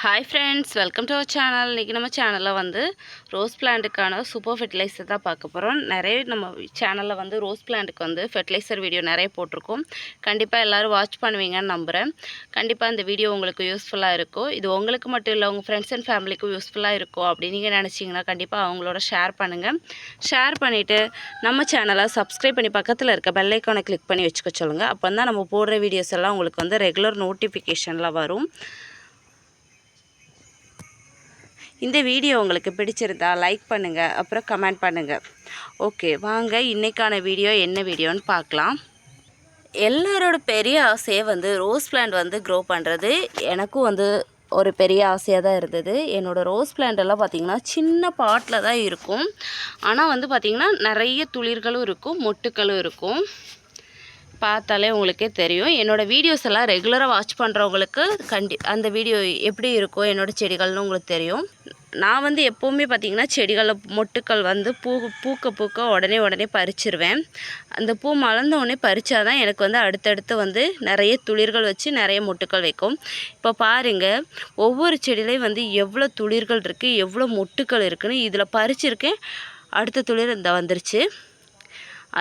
Hi friends, welcome to our channel. இன்றைக்கி நம்ம சேனலில் வந்து ரோஸ் பிளான்ட்டுக்கான சூப்பர் ஃபெர்டிலைசர் தான் பார்க்க போகிறோம். நிறைய நம்ம சேனலில் வந்து ரோஸ் பிளான்ட்டுக்கு வந்து ஃபெர்டிலைசர் வீடியோ நிறைய போட்டிருக்கோம். கண்டிப்பாக எல்லோரும் வாட்ச் பண்ணுவீங்கன்னு நம்புகிறேன். கண்டிப்பாக இந்த வீடியோ உங்களுக்கு யூஸ்ஃபுல்லாக இருக்கும். இது உங்களுக்கு மட்டும் இல்லை, உங்கள் ஃப்ரெண்ட்ஸ் அண்ட் ஃபேமிலிக்கும் யூஸ்ஃபுல்லாக இருக்கும் அப்படின்னு நீங்கள் நினச்சிங்கன்னா கண்டிப்பாக அவங்களோட ஷேர் பண்ணுங்கள். ஷேர் பண்ணிவிட்டு நம்ம சேனலை சப்ஸ்கிரைப் பண்ணி பக்கத்தில் இருக்க பெல் ஐக்கானை கிளிக் பண்ணி வச்சுக்க சொல்லுங்கள். அப்போ தான் நம்ம போடுற வீடியோஸ் எல்லாம் உங்களுக்கு வந்து ரெகுலர் நோட்டிஃபிகேஷனில் வரும். இந்த வீடியோ உங்களுக்கு பிடிச்சிருந்தா லைக் பண்ணுங்கள், அப்புறம் கமெண்ட் பண்ணுங்கள். ஓகே, வாங்க இன்றைக்கான வீடியோ என்ன வீடியோன்னு பார்க்கலாம். எல்லாரோட பெரிய ஆசையை வந்து ரோஸ் பிளான்ட் வந்து க்ரோ பண்ணுறது. எனக்கும் வந்து ஒரு பெரிய ஆசையாக தான் இருந்தது. என்னோடய ரோஸ் பிளான்ட்டெல்லாம் பார்த்திங்கன்னா சின்ன பாட்டில் தான் இருக்கும். ஆனால் வந்து பார்த்திங்கன்னா நிறைய துளிர்களும் இருக்கும், மொட்டுக்களும் இருக்கும். பார்த்தாலே உங்களுக்கே தெரியும். என்னோடய வீடியோஸ் எல்லாம் ரெகுலராக வாட்ச் பண்ணுறவங்களுக்கு அந்த வீடியோ எப்படி இருக்கும் என்னோடய செடிகள்னு உங்களுக்கு தெரியும். நான் வந்து எப்போவுமே பார்த்திங்கன்னா செடிகளில் மொட்டுக்கள் வந்து பூக்க உடனே பறிச்சிருவேன். அந்த பூ மலர்ந்தோடனே பறித்தா தான் எனக்கு வந்து அடுத்தடுத்து வந்து நிறைய துளிர்கள் வச்சு நிறைய மொட்டுக்கள் வைக்கும். இப்போ பாருங்கள், ஒவ்வொரு செடியிலையும் வந்து எவ்வளோ துளிர்கள் இருக்குது, எவ்வளோ மொட்டுக்கள் இருக்குதுன்னு. இதில் பறிச்சிருக்கேன், அடுத்த துளிர் இந்த வந்துருச்சு.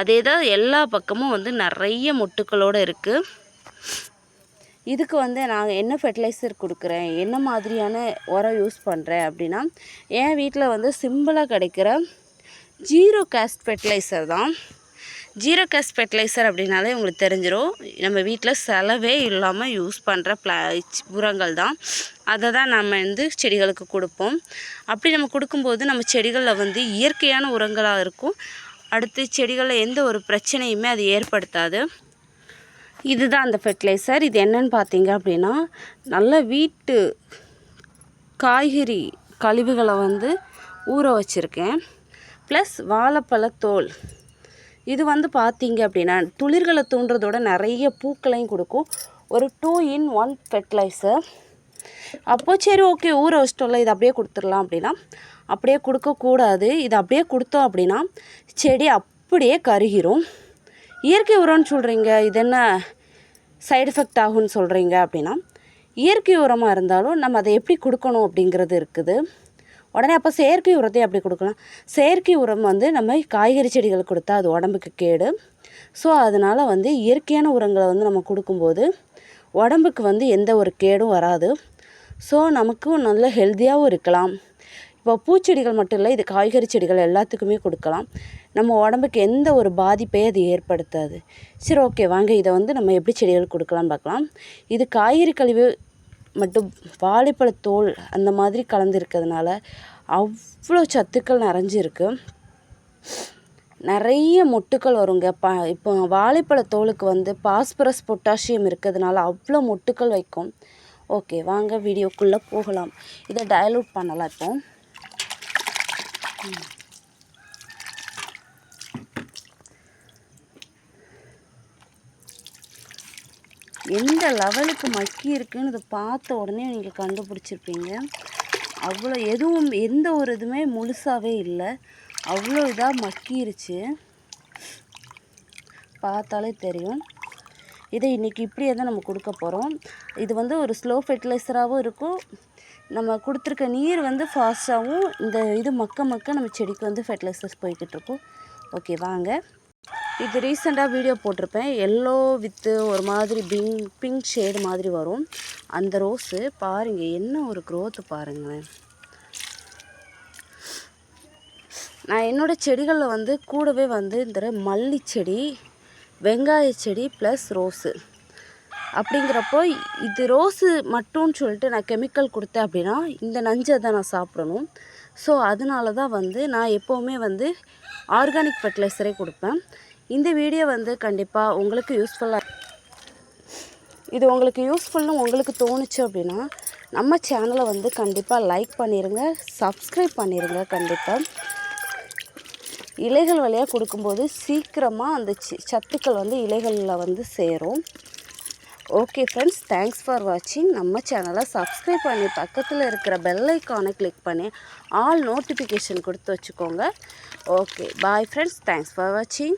அதே தான் எல்லா பக்கமும் வந்து நிறைய மொட்டுக்களோடு இருக்குது. இதுக்கு வந்து நான் என்ன ஃபெர்டிலைசர் கொடுக்குறேன், என்ன மாதிரியான உரம் யூஸ் பண்ணுறேன் அப்படின்னா, என் வீட்டில் வந்து சிம்பிளாக கிடைக்கிற ஜீரோ காஸ்ட் ஃபெர்டிலைசர் தான். ஜீரோ காஸ்ட் ஃபெர்டிலைசர் அப்படின்னாலே உங்களுக்கு தெரிஞ்சிடும். நம்ம வீட்டில் செலவே இல்லாமல் யூஸ் பண்ணுற உரங்கள் தான். அதை தான் நம்ம வந்து செடிகளுக்கு கொடுப்போம். அப்படி நம்ம கொடுக்கும்போது நம்ம செடிகளில் வந்து இயற்கையான உரங்களாக இருக்கும். அடுத்து செடிகளில் எந்த ஒரு பிரச்சனையுமே அது ஏற்படுத்தாது. இதுதான் அந்த ஃபெர்டிலைசர். இது என்னன்னு பார்த்தீங்க அப்படின்னா, நல்ல வீட்டு காய்கறி கழிவுகளை வந்து ஊற வச்சுருக்கேன். ப்ளஸ் வாழைப்பழத்தோல். இது வந்து பார்த்தீங்க அப்படின்னா துளிர்களை தூண்டுறதோட நிறைய பூக்களையும் கொடுக்கும். ஒரு 2-in-1 ஃபெர்டிலைசர். அப்போது சரி, ஓகே, ஊற வச்சிட்டோம்ல, இது அப்படியே கொடுத்துடலாம் அப்படின்னா அப்படியே கொடுக்கக்கூடாது. இது அப்படியே கொடுத்தோம் அப்படின்னா செடி அப்படியே கருகிரும். இயற்கை உரம்னு சொல்கிறீங்க, இது என்ன சைடு எஃபெக்ட் ஆகும்னு சொல்கிறீங்க அப்படின்னா, இயற்கை உரமாக இருந்தாலும் நம்ம அதை எப்படி கொடுக்கணும் அப்படிங்கிறது இருக்குது. உடனே அப்போ செயற்கை உரத்தை அப்படி கொடுக்கலாம். செயற்கை உரம் வந்து நம்ம காய்கறி செடிகளுக்கு கொடுத்தா அது உடம்புக்கு கேடு. ஸோ அதனால் வந்து இயற்கையான உரங்களை வந்து நம்ம கொடுக்கும்போது உடம்புக்கு வந்து எந்த ஒரு கேடும் வராது. ஸோ நமக்கும் நல்ல ஹெல்த்தியாகவும் இருக்கலாம். இப்போ பூச்செடிகள் மட்டும் இல்லை, இது காய்கறி செடிகள் எல்லாத்துக்குமே கொடுக்கலாம். நம்ம உடம்புக்கு எந்த ஒரு பாதிப்பையும் அது ஏற்படுத்தாது. சரி, ஓகே, வாங்க இதை வந்து நம்ம எப்படி செடிகள் கொடுக்கலாம்னு பார்க்கலாம். இது காய்கறி கழிவு மட்டும் வாழைப்பழத்தோல் அந்த மாதிரி கலந்துருக்கிறதுனால அவ்வளோ சத்துக்கள் நிறைஞ்சிருக்கு. நிறைய மொட்டுக்கள் வருங்க. இப்போ வாழைப்பழத்தோலுக்கு வந்து பாஸ்பரஸ், பொட்டாசியம் இருக்கிறதுனால அவ்வளோ மொட்டுக்கள் வைக்கும். ஓகே, வாங்க வீடியோக்குள்ளே போகலாம். இதை டைலூட் பண்ணலாம். இப்போ எந்த லெவலுக்கு மக்கி இருக்குன்னு இதை பார்த்த உடனே நீங்கள் கண்டுபிடிச்சிருப்பீங்க. அவ்வளோ எந்த ஒரு இதுவுமே முழுசாகவே இல்லை, அவ்வளோ இதாக மக்கிருச்சு. பார்த்தாலே தெரியும். இதை இன்றைக்கி இப்படியே தான் நம்ம கொடுக்க போகிறோம். இது வந்து ஒரு ஸ்லோ ஃபெர்டிலைசராகவும் இருக்கும். நம்ம கொடுத்துருக்க நீர் வந்து ஃபாஸ்ட்டாகவும் இது மக்க நம்ம செடிக்கு வந்து ஃபெர்டிலைசர்ஸ் போய்கிட்ருக்கும். ஓகே, வாங்க. இது ரீசெண்டாக வீடியோ போட்டிருப்பேன். எல்லோ வித்து ஒரு மாதிரி பிங்க் ஷேடு மாதிரி வரும் அந்த ரோஸு. பாருங்கள், என்ன ஒரு க்ரோத்து பாருங்களேன். நான் என்னோடய செடிகளில் வந்து கூடவே வந்து இந்த மல்லி செடி, வெங்காய செடி ப்ளஸ் ரோஸு அப்படிங்கிறப்போ, இது ரோஸு மட்டும்னு சொல்லிட்டு நான் கெமிக்கல் கொடுத்தேன் அப்படின்னா இந்த நஞ்சை தான் நான் சாப்பிடணும். ஸோ அதனால தான் வந்து நான் எப்போவுமே வந்து ஆர்கானிக் ஃபெர்டிலைசரே கொடுப்பேன். இந்த வீடியோ வந்து கண்டிப்பாக உங்களுக்கு இது உங்களுக்கு யூஸ்ஃபுல்னு உங்களுக்கு தோணுச்சு அப்படின்னா நம்ம சேனலை வந்து கண்டிப்பாக லைக் பண்ணிடுங்க, சப்ஸ்கிரைப் பண்ணிடுங்க. கண்டிப்பாக இலைகள் வழியாக கொடுக்கும்போது சீக்கிரமாக அந்த சத்துக்கள் வந்து இலைகளில் வந்து சேரும். ஓகே ஃப்ரெண்ட்ஸ், தேங்க்ஸ் ஃபார் வாட்சிங். நம்ம சேனலை சப்ஸ்கிரைப் பண்ணி பக்கத்தில் இருக்கிற பெல் ஐக்கானை கிளிக் பண்ணி ஆல் நோட்டிஃபிகேஷன் கொடுத்து வச்சுக்கோங்க. Okay, bye friends, thanks for வாட்சிங்.